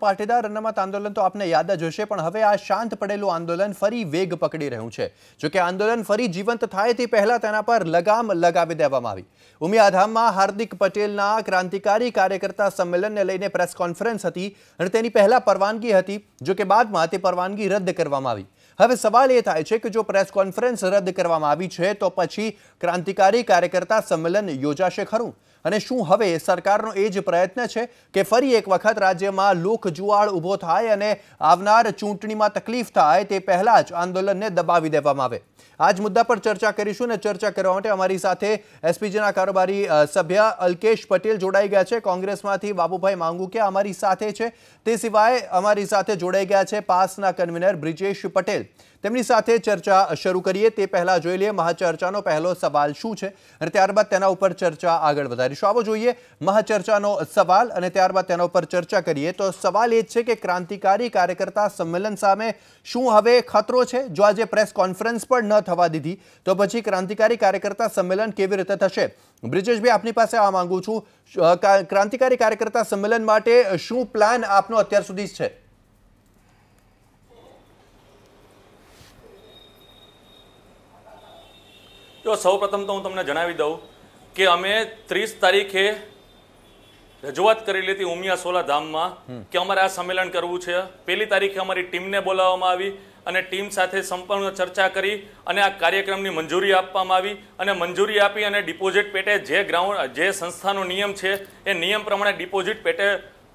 પાટીદાર અનામત આંદોલન તો આપને યાદ જ હશે, પણ હવે આ શાંત પડેલું આંદોલન ફરી વેગ પકડી રહ્યું છે। જો કે આંદોલન ફરી જીવંત થાય તે પહેલા તેના પર લગામ લગાવી દેવામાં આવી। ઉમિયાધામમાં હાર્દિક પટેલના ક્રાંતિકારી કાર્યકર્તા સંમેલનને લઈને પ્રેસ કોન્ફરન્સ હતી અને તેની પહેલા પરવાનગી હતી, જો કે બાદમાં તે પરવાનગી રદ કરવામાં આવી। હવે સવાલ એ થાય છે કે જો પ્રેસ કોન્ફરન્સ રદ કરવામાં આવી છે તો પછી ક્રાંતિકારી કાર્યકર્તા સંમેલન યોજાશે ખરું? અને શું હવે સરકારનો એ જ પ્રયત્ન છે કે ફરી એક વખત રાજ્યમાં લોકજુવાળ ઊભો થાય અને આવનાર ચૂંટણીમાં તકલીફ થાય તે પહેલા જ આંદોલનને દબાવી દેવામાં આવે? આ જ મુદ્દા પર ચર્ચા કરીશું અને ચર્ચા કરવા માટે અમારી સાથે એસપીજીના કારોબારી સભ્ય અલ્કેશ પટેલ જોડાઈ ગયા છે। કોંગ્રેસમાંથી બાબુભાઈ માંગુકિયા અમારી સાથે છે। તે સિવાય અમારી સાથે જોડાઈ ગયા છે પાસના કન્વીનર બ્રિજેશ પટેલ। તેમની સાથે ચર્ચા શરૂ કરીએ તે પહેલા જોઈ લઈએ મહાચર્ચાનો પહેલો સવાલ શું છે અને ત્યારબાદ તેના ઉપર ચર્ચા આગળ વધારીશું। આવો જોઈએ મહાચર્ચાનો સવાલ અને ત્યારબાદ તેના ઉપર ચર્ચા કરીએ। તો સવાલ એ છે કે ક્રાંતિકારી કાર્યકર્તા સંમેલન સામે શું હવે ખતરો છે? જો આજે પ્રેસ કોન્ફરન્સ પણ ન થવા દીધી તો પછી ક્રાંતિકારી કાર્યકર્તા સંમેલન કેવી રીતે થશે? બ્રિજેશભાઈ, આપની પાસે આ માંગુ છું, ક્રાંતિકારી કાર્યકર્તા સંમેલન માટે શું પ્લાન આપનો અત્યાર સુધી છે? તો સૌપ્રથમ તો હું તમને જણાવી દઉં કે અમે 30 તારીખે રજૂઆત કરેલી હતી ઉમિયા સોલા ધામમાં કે અમારે આ સંમેલન કરવું છે। 1 તારીખે અમારી ટીમને બોલાવવામાં આવી અને ટીમ સાથે સંપૂર્ણ ચર્ચા કરી અને આ કાર્યક્રમની મંજૂરી આપવામાં આવી અને મંજૂરી આપી અને ડિપોઝિટ પેટે જે સંસ્થાનો નિયમ છે એ નિયમ પ્રમાણે ડિપોઝિટ પેટે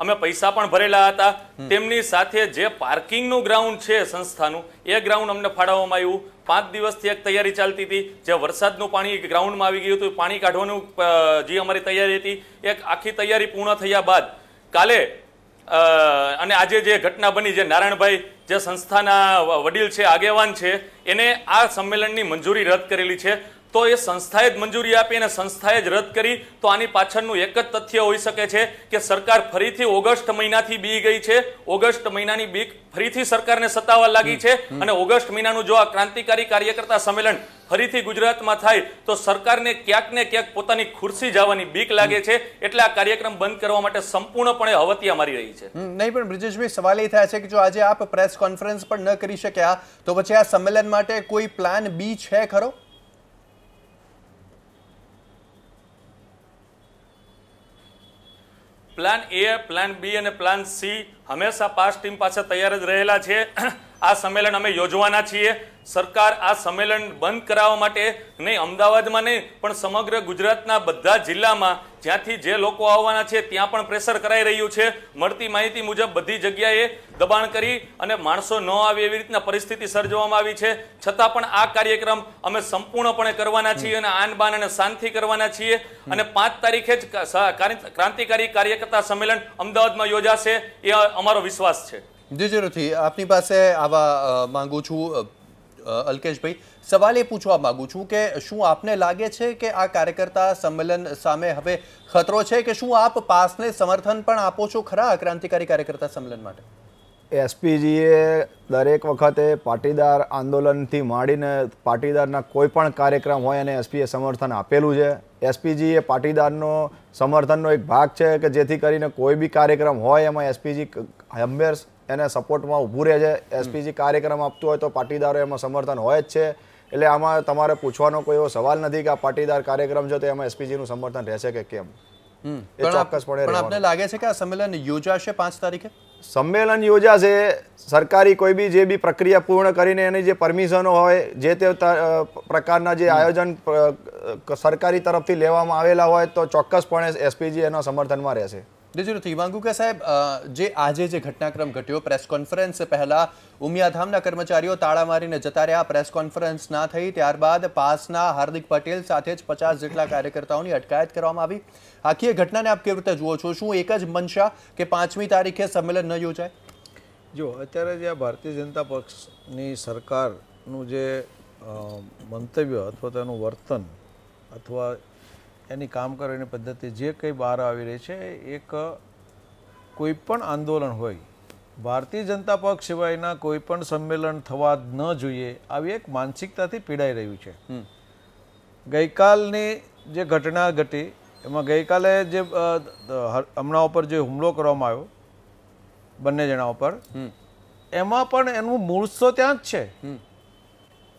અમે પૈસા પણ ભરેલા હતા। તેમની સાથે જે પાર્કિંગનું ગ્રાઉન્ડ છે સંસ્થાનું એ ગ્રાઉન્ડ અમને ફાળવવામાં આવ્યું। 5 દિવસથી એક તૈયારી ચાલતી હતી, જે વરસાદનું પાણી ગ્રાઉન્ડમાં આવી ગયું હતું, પાણી કાઢવાનું જે અમારી તૈયારી હતી, એક આખી તૈયારી પૂર્ણ થયા બાદ કાલે અને આજે જે ઘટના બની, જે નારાયણભાઈ જે સંસ્થાના વડીલ છે, આગેવાન છે, એને આ સંમેલનની મંજૂરી રદ કરેલી છે। તો એ સંસ્થાએ જ મંજૂરી આપી અને સંસ્થાએ જ રદ કરી તો આની પાછળનું એક જ તથ્ય હોઈ શકે છે કે સરકાર ફરીથી ઓગસ્ટ મહિનાથી બી ગઈ છે। ઓગસ્ટ મહિનાની બીક ફરીથી સરકારને સતાવવા લાગી છે અને ઓગસ્ટ મહિનાનું જો આ ક્રાંતિકારી કાર્યકર્તા સંમેલન ફરીથી ગુજરાતમાં થાય તો સરકારને ક્યાંક ને ક્યાંક પોતાની ખુરશી જવાની બીક લાગે છે, એટલે આ કાર્યક્રમ બંધ કરવા માટે સંપૂર્ણપણે હવતિયા મારી રહી છે। નહીં, પણ બ્રિજેશભાઈ, સવાલ એ થાય છે કે જો આજે આપ પ્રેસ કોન્ફરન્સ પણ ન કરી શક્યા તો પછી આ સંમેલન માટે કોઈ પ્લાન બી છે ખરો? પ્લાન એ, પ્લાન બી અને પ્લાન સી હંમેશા પાસ ટીમ પાસે તૈયાર જ રહેલા છે। આ સંમેલન અમે યોજવાના છીએ। સરકાર આ સંમેલન બંધ કરાવવા માટે નહીં અમદાવાદમાં નહીં પણ સમગ્ર ગુજરાતના બધા જિલ્લામાં જ્યાંથી જે લોકો આવવાના છે ત્યાં પણ પ્રેશર કરાઈ રહ્યું છે। મળતી માહિતી મુજબ બધી જગ્યાએ દબાણ કરી અને માણસો ન આવે એવી રીતના પરિસ્થિતિ સર્જવામાં આવી છે, છતાં પણ આ કાર્યક્રમ અમે સંપૂર્ણપણે કરવાના છીએ અને આન બાન અને શાંતિ કરવાના છીએ અને 5 તારીખે જ ક્રાંતિકારી કાર્યકર્તા સંમેલન અમદાવાદમાં યોજાશે એ અમારો વિશ્વાસ છે। જી જરૂરથી આપની પાસે આવા માંગુ છું અલ્કેશભાઈ, સવાલ એ પૂછવા માંગુ છું કે શું આપને લાગે છે કે આ કાર્યકર્તા સંમેલન સામે હવે ખતરો છે કે શું આપ પાસને સમર્થન પણ આપો છો ખરા ક્રાંતિકારી કાર્યકર્તા સંમેલન માટે? એસપીજીએ દરેક વખતે પાટીદાર આંદોલનથી માંડીને પાટીદારના કોઈ પણ કાર્યક્રમ હોય અને એસપીએ સમર્થન આપેલું છે। એસપીજી એ પાટીદારનો સમર્થનનો એક ભાગ છે કે જેથી કરીને કોઈ બી કાર્યક્રમ હોય એમાં એસપીજી હંમેશા એને સપોર્ટમાં ઊભું રહે છે। એસપીજી કાર્યક્રમ આપતું હોય તો પાટીદારો એમાં સમર્થન હોય જ છે, એટલે આમાં તમારે પૂછવાનો કોઈ એવો સવાલ નથી કે આ પાટીદાર કાર્યક્રમ છે તો એમાં એસપીજીનું સમર્થન રહેશે કે કેમ, એ ચોક્કસપણે। પણ આપને લાગે છે કે આ સંમેલન યોજાશે 5 તારીખે? સંમેલન યોજાશે, સરકારી કોઈ બી જે બી પ્રક્રિયા પૂર્ણ કરીને એની જે પરમિશનો હોય, જે તે પ્રકારના જે આયોજન સરકારી તરફથી લેવામાં આવેલા હોય તો ચોક્કસપણે એસપીજી એના સમર્થનમાં રહેશે। જરૂરથી માંગુકિયા સાહેબ, જે આજે જે ઘટનાક્રમ ઘટ્યો, પ્રેસ કોન્ફરન્સ પહેલા ઉમિયાધામના કર્મચારીઓ તાળા મારીને જતા રહ્યા, પ્રેસ કોન્ફરન્સ ના થઈ, ત્યારબાદ પાસના હાર્દિક પટેલ સાથે જ 50 જેટલા કાર્યકર્તાઓની અટકાયત કરવામાં આવી। આખી ઘટનાને આપ કેવી રીતે જુઓ છો? શું એક જ મનસા કે 5મી તારીખે સંમેલન ન યોજાય? જો અત્યારે જે ભારતીય જનતા પક્ષની સરકારનું જે મંતવ્ય અથવા તેનું વર્તન અથવા એની કામ કરવાની પદ્ધતિ જે કંઈ બહાર આવી રહી છે, એક કોઈ પણ આંદોલન હોય, ભારતીય જનતા પક્ષ સિવાયના કોઈ પણ સંમેલન થવા ન જોઈએ આવી એક માનસિકતાથી પીડાઈ રહ્યું છે। ગઈકાલની જે ઘટના ઘટી એમાં ગઈકાલે જે હમણાં ઉપર જે હુમલો કરવામાં આવ્યો બંને જણા ઉપર, એમાં પણ એનું મૂળ તો ત્યાં જ છે.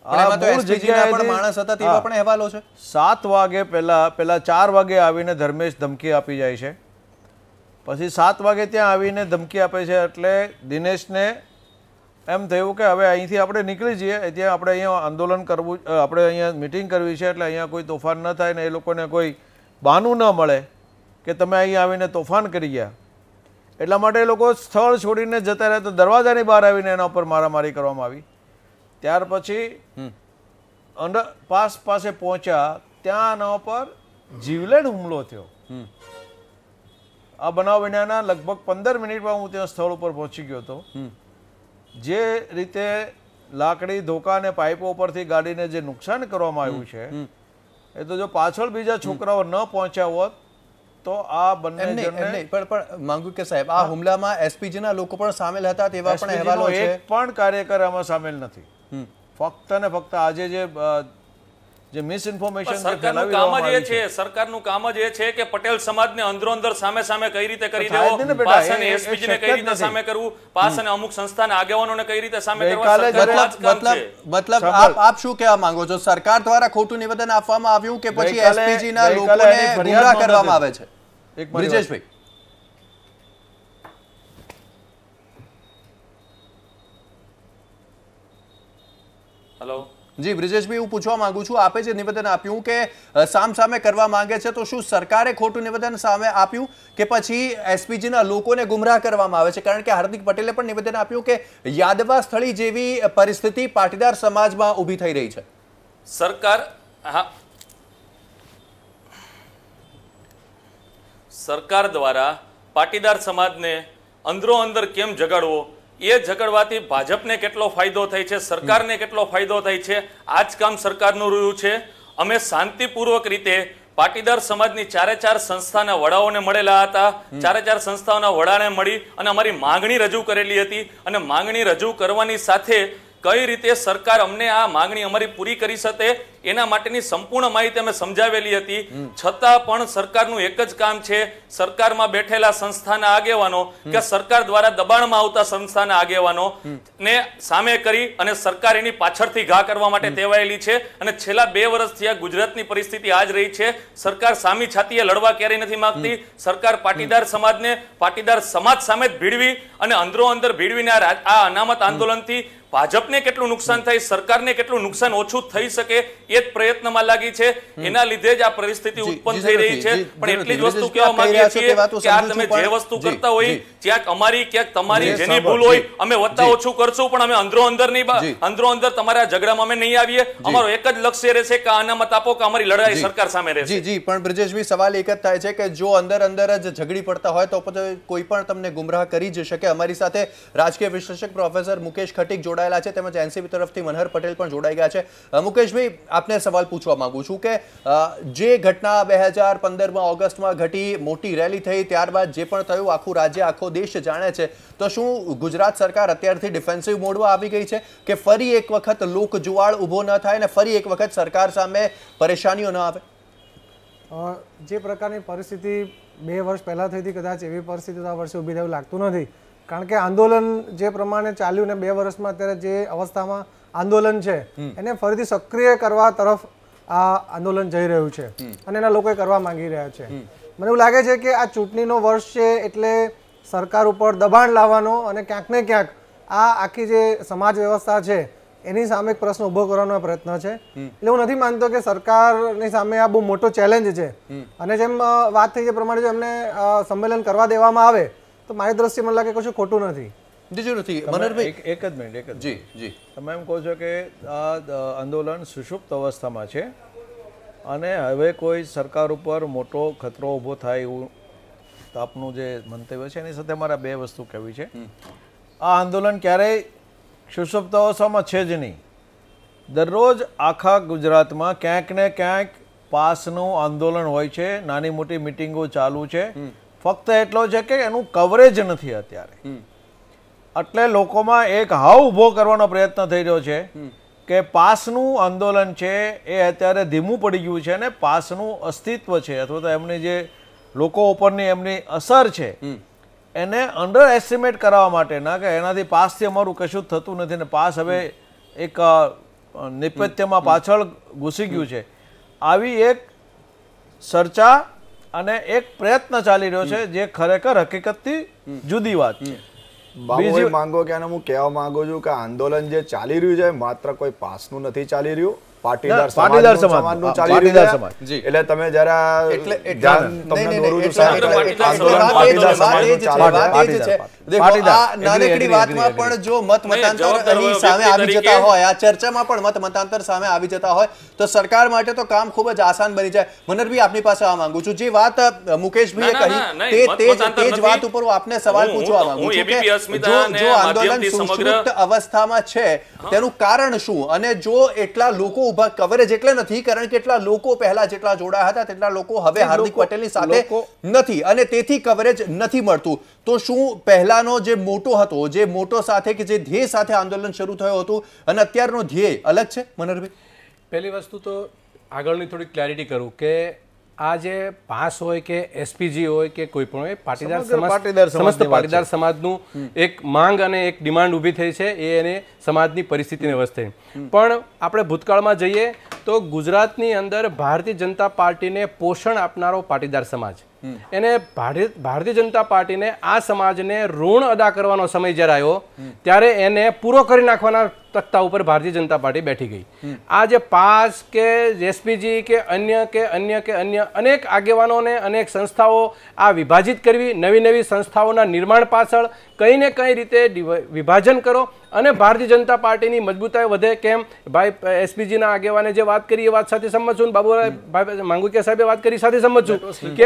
માણસ હતા તેવા પણ અહેવાલો છે. 7 વાગે પહેલા 4 વાગે આવીને ધર્મેશ ધમકી આપી જાય છે, પછી 7 વાગે ત્યાં આવીને ધમકી આપે છે, એટલે દિનેશને એમ થયું કે હવે અહીંથી આપણે નીકળી જઈએ, ત્યાં આપણે અહીંયા આંદોલન કરવું, આપણે અહીંયા મિટિંગ કરવી છે, એટલે અહીંયા કોઈ તોફાન ન થાય ને એ લોકોને કોઈ બહાનું ન મળે કે તમે અહીંયા આવીને તોફાન કરી ગયા. એટલા માટે એ લોકો સ્થળ છોડીને જતા રહ્યા, તો દરવાજાની બહાર આવીને એના ઉપર મારામારી કરવામાં આવી. ત્યાર પછી અંડરપાસ પાસે પહોંચ્યા, ત્યાં એના ઉપર જીવલેણ હુમલો થયો. આ બનાવ બન્યાના લગભગ 15 મિનિટમાં હું ત્યાં સ્થળ ઉપર પહોંચી ગયો હતો. જે રીતે લાકડી, ધોકા અને પાઇપો ઉપરથી ગાડીને જે નુકસાન કરવામાં આવ્યું છે, એ તો જો પાછળ બીજા છોકરાઓ ન પહોંચ્યા હોત તો આ બંને જણને પણ માંગુ કે સાહેબ, આ હુમલામાં એસપીજી ના લોકો પણ સામેલ હતા તેવા પણ અહેવાલો છે. એક પણ કાર્યકર આમાં સામેલ નથી. ફક્ત ને ફક્ત આજે જે મિસઇન્ફોર્મેશન સરકારનું કામ જ એ છે, સરકારનું કામ જ એ છે કે પટેલ સમાજને અંદરો અંદર સામે કઈ રીતે કરી દેવો, પાસ અને એસપીજી ને કઈ રીતે સામે કરવું, પાસ અને અમુક સંસ્થાના આગેવાનોને કઈ રીતે સામે કરવા. મતલબ આપ શું કહેવા માંગો છો? સરકાર દ્વારા ખોટું નિવેદન આપવામાં આવ્યું કે પછી એસપીજી ના લોકોને ગુમરાહ કરવામાં આવે છે? બ્રિજેશભાઈ, હેલો. જી બ્રિજેશભાઈ, હું પૂછવા માંગુ છું, આપે જે નિવેદન આપ્યું કે સામે કરવા માંગે છે, તો શું સરકારે ખોટું નિવેદન સામે આપ્યું કે પછી એસપીજીના લોકોને ગુમરાહ કરવામાં આવે છે? કારણ કે હાર્દિક પટેલે પણ નિવેદન આપ્યું કે યાદવા સ્થળી જેવી પરિસ્થિતિ પાટીદાર સમાજમાં ઊભી થઈ રહી છે. સરકાર દ્વારા પાટીદાર સમાજને અંદરો અંદર કેમ જગાડવો, એ ઝઘડવાથી ભાજપને કેટલો ફાયદો થાય છે, સરકારને કેટલો ફાયદો થાય છે, આ જ કામ સરકારનું રહ્યું છે. અમે શાંતિપૂર્વક રીતે પાટીદાર સમાજની 4 સંસ્થાના વડાઓને મળેલા હતા, 4 સંસ્થાઓના વડાને મળી અને અમારી માંગણી રજૂ કરેલી હતી. અને માંગણી રજૂ કરવાની સાથે કઈ રીતે સરકાર અમને આ માંગણી અમારી પૂરી કરી શકે એના માટેની સંપૂર્ણ માહિતી અમે સમજાવેલી હતી. છતાં પણ સરકારનું એક જ કામ છે, સરકારમાં બેઠેલા સંસ્થાના આગેવાનો કે સરકાર દ્વારા દબાણમાં આવતા સંસ્થાના આગેવાનો ને સામે કરી અને સરકાર એની પાછળથી ઘા કરવા માટે ટેવાયેલી છે. અને છેલ્લા 2 વર્ષથી આ ગુજરાતની પરિસ્થિતિ આ જ રહી છે. સરકાર સામી છાતીએ લડવા ક્યારેય નથી માંગતી. સરકાર પાટીદાર સમાજને પાટીદાર સમાજ સામે જ ભીડવી અને અંદરો અંદર ભીડવીને આ અનામત આંદોલનથી ભાજપને કેટલું નુકસાન થાય, સરકારને કેટલું નુકસાન ઓછું થઈ શકે એ જ પ્રયત્નમાં લાગી છે. એના લીધે જ આ પરિસ્થિતિ ઉત્પન્ન થઈ રહી છે. પણ એટલી જ વસ્તુ કહેવા માંગીએ છીએ કે આ તમે જે વસ્તુ કરતા હોય ક્યાંક અમારી ક્યાંક તમારી જેની ભૂલ હોય અમે વત્તા ઓછું કરશું, પણ અમે અંદરો અંદર તમારા ઝઘડામાં અમે નહીં આવીએ. અમારો એક જ લક્ષ્ય રહેશે કે અનામત આપો કે અમારી લડાઈ સરકાર સામે રહેશે. જી પણ બ્રિજેશભાઈ, સવાલ એક જ થાય છે કે જો અંદર જ ઝઘડી પડતા હોય તો પછી કોઈ પણ તમને ગુમરાહ કરી જ શકે. અમારી સાથે રાજકીય વિશ્લેષક પ્રોફેસર મુકેશ ખટીક જોડાયેલા છે, તેમજ એનસીપી તરફથી મનહર પટેલ પણ જોડાઈ ગયા છે. મુકેશભાઈ, આપને સવાલ પૂછવા માંગુ છું કે જે ઘટના 2015માં ઓગસ્ટમાં ઘટી, મોટી રેલી થઈ, ત્યારબાદ જે પણ થયું આખું રાજ્ય આખો દેશ જાણે છે, તો શું ગુજરાત સરકાર અત્યારથી ડિફેન્સિવ મોડમાં આવી ગઈ છે કે ફરી એક વખત લોક જુવાળ ઊભો ન થાય અને ફરી એક વખત સરકાર સામે પરેશાનીઓ ન આવે? જે પ્રકારની પરિસ્થિતિ 2 વર્ષ પહેલાં થઈ હતી, કદાચ એવી પરિસ્થિતિ આ વર્ષે ઊભી થયું લાગતું નથી. કારણ કે આંદોલન જે પ્રમાણે ચાલ્યું ને 2 વર્ષમાં અત્યારે જે અવસ્થામાં આંદોલન છે એને ફરીથી સક્રિય કરવા તરફ આ આંદોલન જઈ રહ્યું છે અને એના લોકો કરવા માંગી રહ્યા છે. મને એવું લાગે છે કે આ ચૂંટણીનો વર્ષ છે એટલે સરકાર ઉપર દબાણ લાવવાનો અને ક્યાંક ને ક્યાંક આ આખી જે સમાજ વ્યવસ્થા છે એની સામે એક પ્રશ્ન ઊભો કરવાનો પ્રયત્ન છે. એટલે હું નથી માનતો કે સરકારની સામે આ બહુ મોટો ચેલેન્જ છે. અને જેમ વાત થઈ છે પ્રમાણે જો એમને સંમેલન કરવા દેવામાં આવે તો મારી દ્રષ્ટિએ મને લાગે કશું ખોટું નથી. એક જ મિનિટ. જી તમે એમ કહો છો કે આ આંદોલન સુષુપ્ત અવસ્થામાં છે અને હવે કોઈ સરકાર ઉપર મોટો ખતરો ઊભો થાય એવું આપનું જે મંતવ્ય છે એની સાથે મારા 2 વસ્તુ કહેવી છે. આ આંદોલન ક્યારેય સુષુપ્ત અવસ્થામાં છે જ નહીં. દરરોજ આખા ગુજરાતમાં ક્યાંક ને ક્યાંક પાસનું આંદોલન હોય છે, નાની મોટી મિટિંગો ચાલુ છે. ફક્ત એટલો છે કે એનું કવરેજ નથી અત્યારે. એટલે લોકોમાં એક હાવ ઊભો કરવાનો પ્રયત્ન થઈ રહ્યો છે કે પાસનું આંદોલન છે એ અત્યારે ધીમું પડી ગયું છે અને પાસનું અસ્તિત્વ છે અથવા તો એમની જે લોકો ઉપરની એમની અસર છે એને અંડર એસ્ટિમેટ કરાવવા માટે ના કે એનાથી પાસથી અમારું કશું જ થતું નથી ને પાસ હવે એક નેપથ્યમાં પાછળ ઘૂસી ગયું છે, આવી એક ચર્ચા અને એક પ્રયત્ન ચાલી રહ્યો છે જે ખરેખર હકીકતથી જુદી વાત છે. બાબુ માંગો કે હું કહેવા માંગુ છું કે આંદોલન જે ચાલી રહ્યું છે માત્ર કોઈ પાસનું નથી ચાલી રહ્યું, પાટીદાર સમાજનું ચાલી રહ્યું છે. એટલે તમે જરા ધ્યાન તમને દોરું છું સાહેબ, આંદોલન પાટીદાર સમાજનું ચાલી રહ્યું છે. નાનકડી વાતમાં પણ જો મત મતાંતર અહીં સામે આવી જતા હોય, આ ચર્ચામાં પણ મત મતાંતર સામે આવી જતા હોય તો સરકાર માટે તો કામ ખૂબ જ આસાન બની જાય. મનહરભાઈ આપની પાસે આ માંગુ છું, જે વાત મુકેશભાઈએ કહી તે જ વાત ઉપર આપને સવાલ પૂછવા માંગુ છું કે જો આંદોલન સુશ્રુત અવસ્થામાં છે તેનું કારણ શું, અને જો એટલા લોકો ઉભા કવરેજ એટલે નથી કારણ કે એટલા લોકો પહેલા જેટલા જોડાયા હતા તેટલા લોકો હવે હાર્દિક પટેલની સાથે નથી અને તેથી કવરેજ નથી મળતું, તો શું પહેલાનો જે મોટો હતો, જે મોટો સાથે કે જે ધ્યેય સાથે આંદોલન શરૂ થયું હતું અને અત્યારનો ધ્યેય અલગ છે? મનહરભાઈ, પહેલી વસ્તુ તો આગળની થોડી ક્લેરિટી કરું કે આ જે પાસ હોય કે એસપીજી હોય કે કોઈ પણ હોય, પાટીદાર સમાજનું એક માંગ અને એક ડિમાન્ડ ઊભી થઈ છે, એ એને સમાજની પરિસ્થિતિને વસ્તે. પણ આપણે ભૂતકાળમાં જઈએ તો ગુજરાતની અંદર ભારતીય જનતા પાર્ટીને પોષણ આપનારો પાટીદાર સમાજ, એને ભારતીય જનતા પાર્ટીને આ સમાજને ઋણ અદા કરવાનો સમય જ્યારે આવ્યો ત્યારે એને પૂરો કરી નાખવાના તખ્તા ઉપર ભારતીય જનતા પાર્ટી બેઠી ગઈ. આ જે પાસ કે એસપીજી કે અન્ય અનેક આગેવાનોને અનેક સંસ્થાઓ આ વિભાજિત કરવી, નવી સંસ્થાઓના નિર્માણ પાછળ કંઈ ને કઈ રીતે વિભાજન કરો અને ભારતીય જનતા પાર્ટીની મજબૂતાઈ વધે. કેમ ભાઈ એસપીજીના આગેવાને જે વાત કરી એ વાત સાથે સંમત છું, બાબુભાઈ માંગુકિયા સાહેબે વાત કરી સાથે સંમત છું કે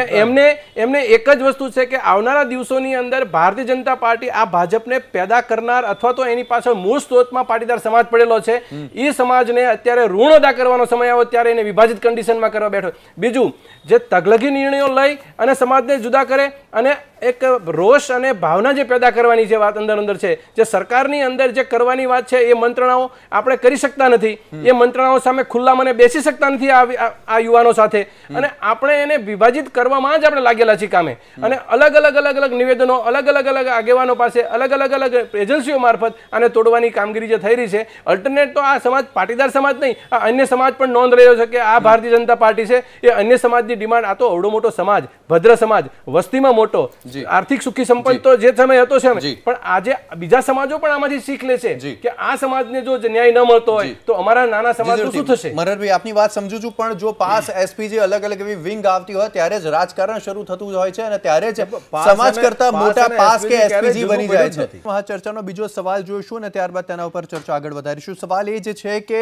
એમને એક જ વસ્તુ છે કે આવનારા દિવસોની અંદર ભારતીય જનતા પાર્ટી આ ભાજપને પેદા કરનાર અથવા તો એની પાછળ મૂળ સ્ત્રોતમાં પાટીદાર સમાજ પડેલો છે, એ સમાજને અત્યારે ઋણ અદા કરવાનો સમય આવ્યો ત્યારે એને વિભાજિત કન્ડિશનમાં કરવા બેઠો. બીજું, જે તગલગી નિર્ણયો લઈ અને સમાજને જુદા કરે અને એક રોષ અને ભાવના જે પેદા કરવાની જે વાત અંદર છે, જે સરકારની અંદર જે કરવાની વાત છે, એ મંત્રણાઓ આપણે કરી શકતા નથી, એ મંત્રણાઓ સામે ખુલ્લા મને બેસી શકતા નથી આ યુવાનો સાથે, અને આપણે એને વિભાજિત કરવામાં જ આપણે લાગેલા છીએ કામે. અને અલગ નિવેદનો અલગ અલગ આગેવાનો પાસે અલગ એજન્સીઓ મારફત આને તોડવાની કામગીરી જે થઈ રહી છે. અલ્ટરનેટ તો આ સમાજ પાટીદાર સમાજ નહીં, આ અન્ય સમાજ પણ નોંધ રહ્યો છે કે આ ભારતીય જનતા પાર્ટી છે એ અન્ય સમાજની ડિમાન્ડ, આ તો અવડો મોટો સમાજ, ભદ્ર સમાજ, વસ્તીમાં મોટો, આર્થિક સુખી સંપન્ન તો જે સમય હતો છે, પણ આજે બીજા સમાજો પણ આમાંથી શીખ લે છે કે આ સમાજને જો ન્યાય ન મળતો હોય તો અમારા નાના સમાજનું શું થશે? મનહરભાઈ, આપની વાત સમજુ છું, પણ જો પાસ એસપીજી અલગ એવી વિંગ આવતી હોય ત્યારે જ રાજકારણ શરૂ થતું હોય છે અને ત્યારે જ સમાજ કરતા મોટા પાસ કે એસપીજી બની જાય છે. આ ચર્ચાનો બીજો સવાલ જોઈશું અને ત્યારબાદ તેના ઉપર ચર્ચા આગળ વધારીશું. સવાલ એ જ છે કે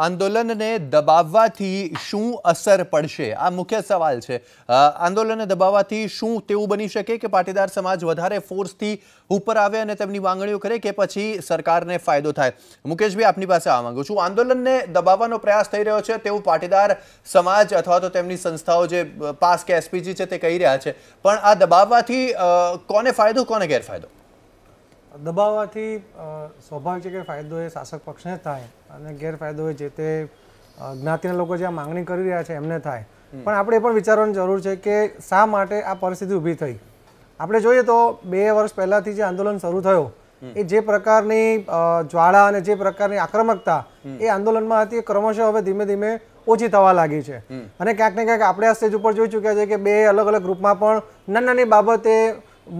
આંદોલનને દબાવવાથી શું અસર પડશે? આ મુખ્ય સવાલ છે. આંદોલનને દબાવવાથી શું તેવું બની શકે કે પાટીદાર સમાજ વધારે ફોર્સથી ઉપર આવે અને તેમની માંગણીઓ કરે, કે પછી સરકારને ફાયદો થાય? મુકેશભાઈ, આપની પાસે આ માંગુ છું. આંદોલનને દબાવવાનો પ્રયાસ થઈ રહ્યો છે તેવું પાટીદાર સમાજ અથવા તો તેમની સંસ્થાઓ જે પાસ કે એસપીજી છે તે કહી રહ્યા છે, પણ આ દબાવવાથી કોને ફાયદો કોને ગેરફાયદો? દબાવવાથી સ્વાભાવિક છે કે ફાયદો એ શાસક પક્ષને થાય અને ગેરફાયદો જે તે જ્ઞાતિના લોકો જે આ માંગણી કરી રહ્યા છે એમને થાય. પણ આપણે એ પણ વિચારવાની જરૂર છે કે શા માટે આ પરિસ્થિતિ ઊભી થઈ. આપણે જોઈએ તો 2 વર્ષ પહેલાંથી જે આંદોલન શરૂ થયો એ જે પ્રકારની જ્વાળા અને જે પ્રકારની આક્રમકતા એ આંદોલનમાં હતી, એ ક્રમશઃ હવે ધીમે ધીમે ઓછી થવા લાગી છે. અને ક્યાંક ને ક્યાંક આપણે આ સ્ટેજ ઉપર જોઈ ચૂક્યા છે કે 2 અલગ ગ્રુપમાં પણ નાની બાબતે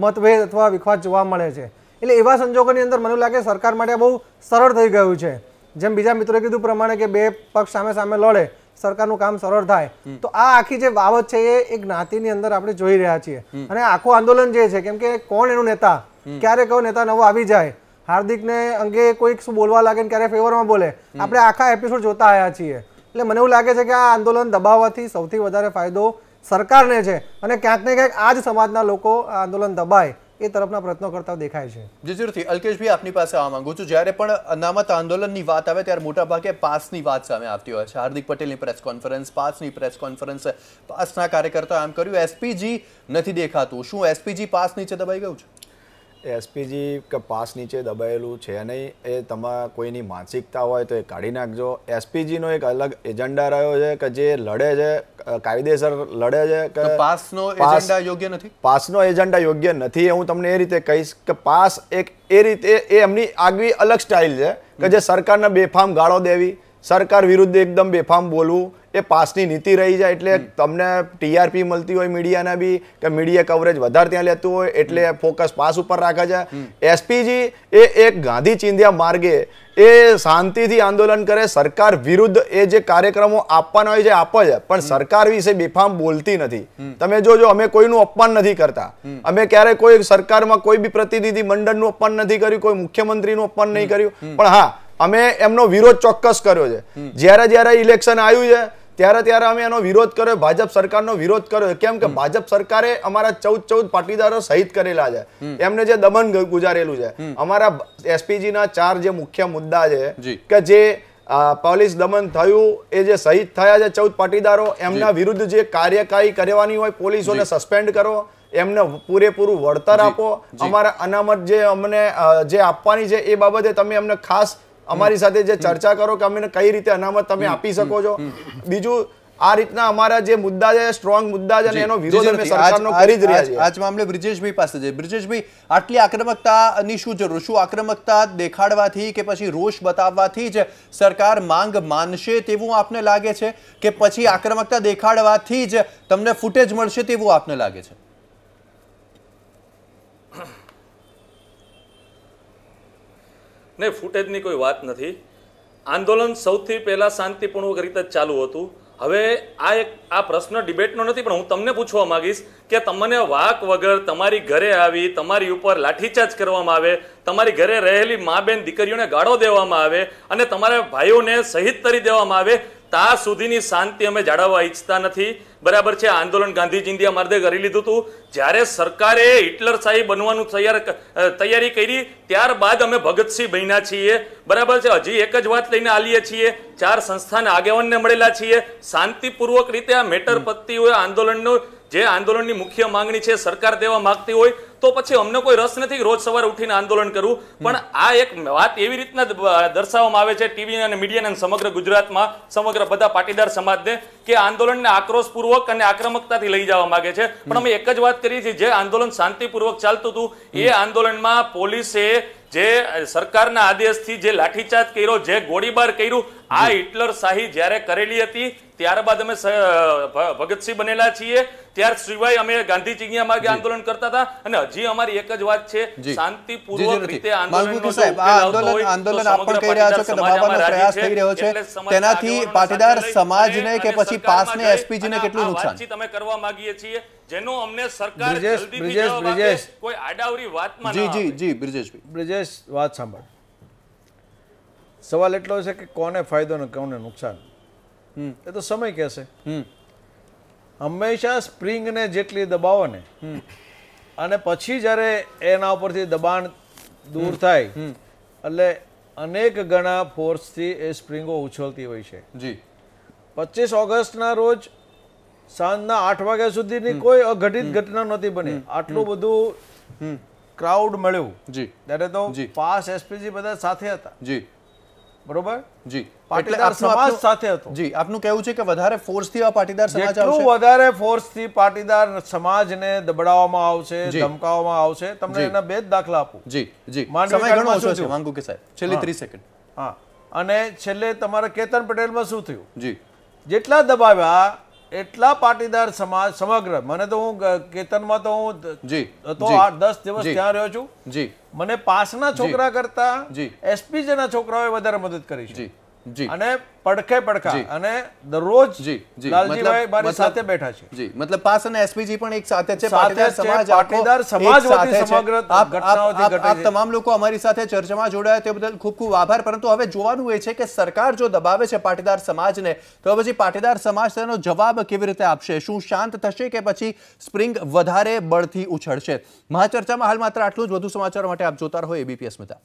મતભેદ અથવા વિખવાદ જોવા મળે છે. એટલે એવા સંજોગોની અંદર મને લાગે સરકાર માટે બહુ સરળ થઈ ગયું છે. જેમ બીજા મિત્રોએ કીધું પ્રમાણે કે 2 પક્ષ સામે લડે, સરકારનું કામ સરળ થાય. તો આ આખી જે બાબત છે એ એક જ્ઞાતિની અંદર આપણે જોઈ રહ્યા છીએ. અને આખું આંદોલન જે છે, કેમ કે કોણ એનું નેતા, ક્યારે કયો નેતા નવો આવી જાય, હાર્દિકને અંગે કોઈક શું બોલવા લાગે ને ક્યારે ફેવરમાં બોલે, આપણે આખા એપિસોડ જોતા આવ્યા છીએ. એટલે મને એવું લાગે છે કે આ આંદોલન દબાવવાથી સૌથી વધારે ફાયદો સરકારને છે અને ક્યાંક ને ક્યાંક આ જ સમાજના લોકો આ આંદોલન દબાય એ તરફના પ્રયત્નો કરતા દેખાય છે. જરૂરથી. અલ્કેશભાઈ, આપની પાસે આવવા માંગુ છું. જ્યારે પણ અનામત આંદોલનની વાત આવે ત્યારે મોટાભાગે પાસની વાત સામે આવતી હોય છે. હાર્દિક પટેલની પ્રેસ કોન્ફરન્સ, પાસની પ્રેસ કોન્ફરન્સ, પાસના કાર્યકર્તાઓ એમ કર્યું, એસપીજી નથી દેખાતું. શું એસપીજી પાસ નીચે દબાઈ ગયું છે? એસપીજી કે પાસ નીચે દબાયેલું છે નહીં, એ તમારા કોઈની માનસિકતા હોય તો એ કાઢી નાખજો. એસપીજીનો એક અલગ એજન્ડા રહ્યો છે કે જે લડે છે, કાયદેસર લડે છે કે પાસનો એજન્ડા યોગ્ય નથી. પાસનો એજન્ડા યોગ્ય નથી. હું તમને એ રીતે કહીશ કે પાસ એક એ રીતે એ એમની આગવી અલગ સ્ટાઇલ છે કે જે સરકારને બેફામ ગાળો દેવી, સરકાર વિરુદ્ધ એકદમ બેફામ બોલવું, એ પાસની નીતિ રહી જાય. એટલે તમને ટીઆરપી મળતી હોય મીડિયાના બી કે મીડિયા કવરેજ વધારે ત્યાં લેતું હોય એટલે ફોકસ પાસ ઉપર રાખે છે. એસપીજી એ એક ગાંધી ચિંધ્યા માર્ગે એ શાંતિથી આંદોલન કરે, સરકાર વિરુદ્ધ એ જે કાર્યક્રમો આપવાના હોય છે આપે છે, પણ સરકાર વિશે બેફામ બોલતી નથી. તમે જોજો, અમે કોઈનું અપમાન નથી કરતા. અમે ક્યારે કોઈ સરકારમાં કોઈ બી પ્રતિનિધિ મંડળનું અપમાન નથી કર્યું, કોઈ મુખ્યમંત્રીનું અપમાન નહીં કર્યું. પણ હા, અમે એમનો વિરોધ ચોક્કસ કર્યો છે. જ્યારે ઇલેક્શન આવ્યું છે ત્યારે અમે એનો વિરોધ કર્યો, ભાજપ સરકારનો વિરોધ કર્યો. કેમ કે ભાજપ સરકારે અમારા 14 પાટીદારો શહીદ કરેલા છે, એમને જે દમન ગુજારેલું છે. અમારા એસપીજી ના 4 જે મુખ્ય મુદ્દા છે કે જે પોલીસ દમન થયું, એ જે શહીદ થયા છે 14 પાટીદારો, એમના વિરુદ્ધ જે કાર્યવાહી કરવાની હોય, પોલીસોને સસ્પેન્ડ કરો, એમને પૂરેપૂરું વળતર આપો. અમારા અનામત જે અમને જે આપવાની છે એ બાબતે તમે અમને ખાસ અમારી સાથે જે ચર્ચા કરો કે અમને કઈ રીતે અનામત તમે આપી શકો છો. બીજું આ રીતના અમારા જે મુદ્દા છે, સ્ટ્રોંગ મુદ્દા છે, એનો વિરોધ અમે સરકારનો કરી જ રહ્યા છીએ. આજ મામલે બ્રિજેશભાઈ પાસે જઈએ. બ્રિજેશભાઈ, આટલી આક્રમકતાની શું જરૂર? શું આક્રમકતા દેખાડવાથી કે પછી રોષ બતાવવાથી જ સરકાર માંગ માનશે તેવું આપને લાગે છે, કે પછી આક્રમકતા દેખાડવાથી જ તમને ફૂટેજ મળશે તેવું આપને લાગે છે? નહીં, ફૂટેજની કોઈ વાત નથી. આંદોલન સૌથી પહેલા શાંતિપૂર્વક રીતે જ ચાલુ હતું. હવે આ પ્રશ્ન ડિબેટનો નથી, પણ હું તમને પૂછવા માંગીશ કે તમને વાક વગર તમારી ઘરે આવી તમારી ઉપર લાઠીચાર્જ કરવામાં આવે, તમારી ઘરે રહેલી મા બેન દીકરીઓને ગાળો દેવામાં આવે અને તમારા ભાઈઓને શહીદ કરી દેવામાં આવે, ત્યાં સુધીની શાંતિ અમે જાળવવા ઈચ્છતા નથી. બરાબર છે, આંદોલન ગાંધી ચિંધ્યા માર્ગે કરી લીધું હતું. જ્યારે સરકારે હિટલરશાહી બનવાનું તૈયારી કરી, ત્યારબાદ અમે ભગતસિંહ બન્યા છીએ. બરાબર છે, હજી એક જ વાત લઈને આલીએ છીએ, 4 સંસ્થાના આગેવાનને મળેલા છીએ. શાંતિપૂર્વક રીતે આ મેટર પતતી હોય, આંદોલનનો જે આંદોલનની મુખ્ય માંગણી છે સરકાર દેવા માંગતી હોય, તો પછી અમને કોઈ રસ નથી રોજ સવારે ઉઠીને આંદોલન કરવું. પણ આ એક વાત એવી રીતના દર્શાવવામાં આવે છે ટીવી અને મીડિયાને, સમગ્ર ગુજરાતમાં સમગ્ર બધા પાટીદાર સમાજને, કે આંદોલનને આક્રોશપૂર્વક અને આક્રમકતાથી લઈ જવા માંગે છે. પણ અમે એક જ વાત કરીએ છીએ, જે આંદોલન શાંતિપૂર્વક ચાલતું હતું એ આંદોલનમાં પોલીસે જે સરકારના આદેશથી જે લાઠીચાર્જ કર્યો, જે ગોળીબાર કર્યું, આ હિટલરશાહી જ્યારે કરેલી હતી ત્યારબાદ અમે ભગતસિંહ બનેલા છીએ. ત્યાર સિવાય અમે ગાંધી ચિંધ્યા માર્ગે આંદોલન કરતા હતા. અને હજી અમારી એક જ વાત છે, શાંતિપૂર્વક રીતે આંદોલન આપ પણ કહી રહ્યા છો કે દબાવવાનો પ્રયાસ થઈ રહ્યો છે, તેનાથી પાટીદાર સમાજને કે પછી પાસને એસપીજીને કેટલું નુકસાન તમે કરવા માંગીએ છીએ, જેનો અમને સરકાર જલ્દીથી જવાબ આપે, કોઈ આડાવરી વાતમાં ન આવે. જી બ્રિજેશભાઈ. બ્રિજેશ, વાત સાંભળ. સવાલ એટલો છે કે કોને ફાયદો ને કોને નુકસાન, એ તો સમય કહેશે. હંમેશા સ્પ્રિંગને જેટલી દબાવો ને અને પછી જ્યારે એના ઉપરથી દબાણ દૂર થાય એટલે અનેક ગણા ફોર્સથી એ સ્પ્રિંગો ઉછળતી હોય છે. 25 ઓગસ્ટના રોજ સાંજના 8 વાગ્યા સુધીની કોઈ અઘટિત ઘટના નહોતી બની. આટલું બધું ક્રાઉડ મળ્યું ત્યારે તો પાસ એસપીજી બધા સાથે હતા. બરોબર? પાટીદાર સમાજ સાથે હતો. આપનું કહેવું છે કે વધારે ફોર્સથી આ પાટીદાર સમાજ આવશે, જેટલું વધારે ફોર્સથી પાટીદાર સમાજને દબાવવામાં આવશે, ધમકાવવામાં આવશે. તમને એના 2 જ દાખલા આપું. સમય ઘણો ઓછો છે માંગુ કે સાહેબ, છેલ્લી 30 સેકન્ડ. હા, અને છેલ્લે તમારા કેતન પટેલમાં શું થયું? જેટલા દબાવ્યા એટલા પાટીદાર સમાજ સમગ્ર, મને તો હું કેતનમાં તો હું તો 8-10 દિવસ ત્યાં રહ્યો છું. મને પાસના છોકરા કરતા એસપીજીના છોકરાઓએ વધારે મદદ કરી છે. અને પડખા અને દરરોજ લાલજીભાઈ મારી સાથે બેઠા છે. મતલબ પાસ અને એસપીજી પણ એક સાથે છે, પાટીદાર સમાજ વતી સમગ્ર ઘટનાઓથી ઘટે છે. આપ તમામ લોકો અમારી સાથે ચર્ચામાં જોડાયા તે બદલ ખૂબ ખૂબ આભાર. પરંતુ હવે જોવાનું એ છે કે સરકાર જો દબાવે છે પાટીદાર સમાજને, તો પછી પાટીદાર સમાજ તેનો જવાબ કેવી રીતે આપશે? શું શાંત થશે કે પછી સ્પ્રિંગ વધારે બળથી ઉછળશે? મહાચર્ચામાં હાલ માત્ર આટલું જ. વધુ સમાચારો માટે આપ જોતા રહો એબીપી અસ્મિતા.